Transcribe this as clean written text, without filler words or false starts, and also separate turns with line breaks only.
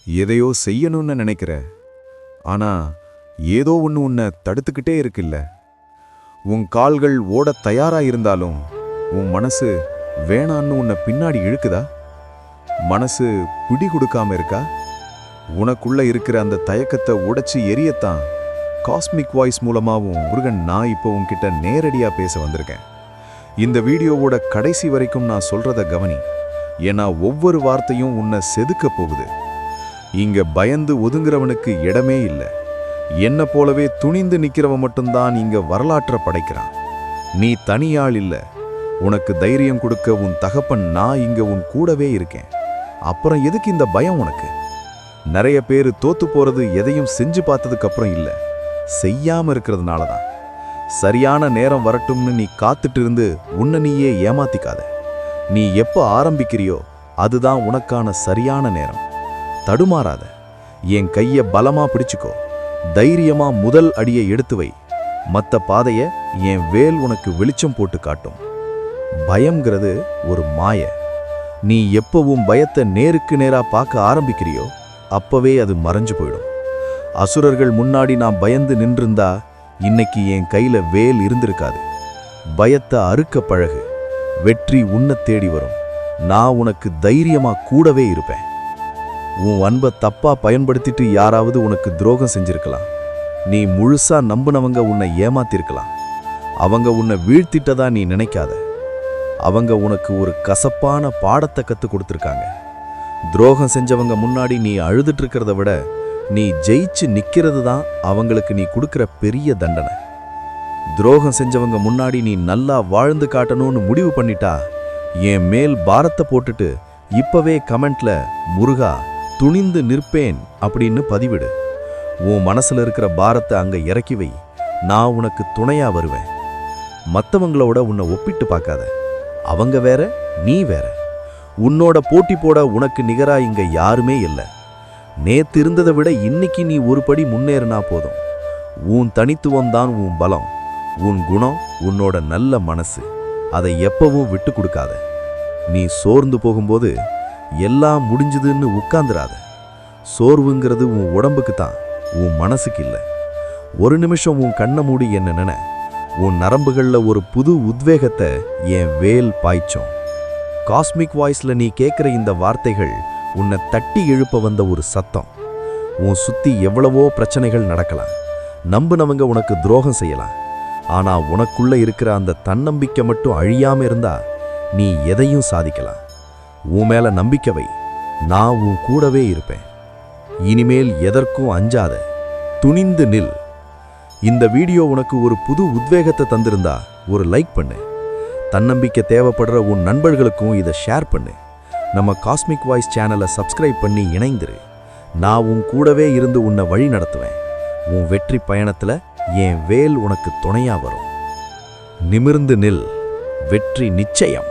எதையோ செய்யணும்னு நினைக்கிற, ஆனா ஏதோ ஒன்று உன்னை தடுத்துக்கிட்டே இருக்குல்ல. உன் கால்கள் ஓட தயாரா இருந்தாலும் உன் மனசு வேணான்னு உன்னை பின்னாடி இழுக்குதா? மனசு பிடி கொடுக்காம இருக்கா? உனக்குள்ள இருக்கிற அந்த தயக்கத்தை உடைச்சு எரியத்தான் காஸ்மிக் வாய்ஸ் மூலமாவும் முருகன் நான் இப்போ உன்கிட்ட நேரடியா பேச வந்திருக்கேன். இந்த வீடியோவோட கடைசி வரைக்கும் நான் சொல்றத கவனி, ஏன்னா ஒவ்வொரு வார்த்தையும் உன்னை செதுக்க போகுது. இங்க பயந்து ஒதுங்குறவனுக்கு இடமே இல்லை. என்ன போலவே துணிந்து நிக்கிறவன் மட்டும்தான் இங்க வரலாற்றை படைக்கிறான். நீ தனியாள் இல்ல. உனக்கு தைரியம் கொடுக்க உன் தகப்பன் நான் இங்க உன் கூடவே இருக்கேன். அப்புறம் எதுக்கு இந்த பயம் உனக்கு? நிறைய பேர் தோத்து போறது எதையும் செஞ்சு பார்த்ததுக்கு அப்புறம் இல்ல, செய்யாம இருக்கிறதுனால தான். சரியான நேரம் வரட்டும்னு நீ காத்துட்டு இருந்து உன்னை நீயே ஏமாத்திக்காத. நீ எப்ப ஆரம்பிக்கிறியோ அதுதான் உனக்கான சரியான நேரம். தடுமாறாத. என் கைய பலமா பிடிச்சுக்கோ. தைரியமா முதல் அடியை எடுத்து வை. மத்த பாதைய என் வேல் உனக்கு வெளிச்சம் போட்டு காட்டும். பயம்ங்கிறது ஒரு மாய. நீ எப்பவும் பயத்தை நேருக்கு நேரா பார்க்க ஆரம்பிக்கிறியோ அப்பவே அது மறைஞ்சு போயிடும். அசுரர்கள் முன்னாடி நான் பயந்து நின்றிருந்தா இன்னைக்கு என் கையில வேல் இருந்திருக்காது. பயத்தை அறுக்க பழகு. வெற்றி உன்னை தேடி வரும். நான் உனக்கு தைரியமா கூடவே இருப்பேன். உன் அன்பை தப்பா பயன்படுத்திட்டு யாராவது உனக்கு துரோகம் செஞ்சிருக்கலாம். நீ முழுசா நம்பினவங்க உன்னை ஏமாத்திருக்கலாம். அவங்க உன்னை வீழ்த்திட்டதா நீ நினைக்காத. அவங்க உனக்கு ஒரு கசப்பான பாடத்தை கத்து கொடுத்துருக்காங்க. துரோகம் செஞ்சவங்க முன்னாடி நீ அழுதுட்டு இருக்கிறத விட நீ ஜெயிச்சு நிக்கிறது தான் அவங்களுக்கு நீ கொடுக்கிற பெரிய தண்டனை. துரோகம் செஞ்சவங்க முன்னாடி நீ நல்லா வாழ்ந்து காட்டணும்னு முடிவு பண்ணிட்டா என் மேல் பாரத்தை போட்டுட்டு இப்பவே கமெண்ட்ல முருகா துணிந்து நிற்பேன் அப்படின்னு பதிவிடு. உன் மனசுல இருக்கிற பாரத்தை அங்க இறக்கி வை. நான் உனக்கு துணையா வருவேன். மற்றவங்களோட உன்னை ஒப்பிட்டு பார்க்காத. அவங்க வேற, நீ வேற. உன்னோட போட்டி போட உனக்கு நிகரா இங்க யாருமே இல்லை. நேத்து இருந்ததை விட இன்னைக்கு நீ ஒரு படி முன்னேறினா போதும். உன் தனித்துவம் தான் உன் பலம். உன் குணம், உன்னோட நல்ல மனசு. அதை எப்பவும் விட்டு கொடுக்காத. நீ சோர்ந்து போகும்போது எல்லாம் முடிஞ்சுதுன்னு உட்கார்ந்துராத. சோர்வுங்கிறது உன் உடம்புக்கு தான், உன் மனசுக்கு இல்லை. ஒரு நிமிஷம் உன் கண்ணை மூடி என்ன நினை. உன் நரம்புகள்ல ஒரு புது உத்வேகத்தை என் வேல் பாய்ச்சோம். காஸ்மிக் வாய்ஸ்ல நீ கேட்குற இந்த வார்த்தைகள் உன்னை தட்டி எழுப்ப வந்த ஒரு சத்தம். உன் சுத்தி எவ்வளவோ பிரச்சனைகள் நடக்கலாம். நம்புனவங்க உனக்கு துரோகம் செய்யலாம். ஆனா உனக்குள்ள இருக்கிற அந்த தன்னம்பிக்கை மட்டும் அழியாம இருந்தா நீ எதையும் சாதிக்கலாம். உன் மேல நம்பிக்கை வை. நான் உன் கூடவே இருப்பேன். இனிமேல் எதற்கும் அஞ்சாத. துணிந்து நில். இந்த வீடியோ உனக்கு ஒரு புது உத்வேகத்தை தந்திருந்தா ஒரு லைக் பண்ணு. தன்னம்பிக்கை தேவைப்படுற உன் நண்பர்களுக்கும் இதை ஷேர் பண்ணு. நம்ம காஸ்மிக் வாய்ஸ் சேனலை சப்ஸ்கிரைப் பண்ணி இணைந்திரு. நான் உன் கூடவே இருந்து உன்னை வழி நடத்துவேன். உன் வெற்றி பயணத்துல என் வேல் உனக்கு துணையா வரும். நிமிர்ந்து நில். வெற்றி நிச்சயம்.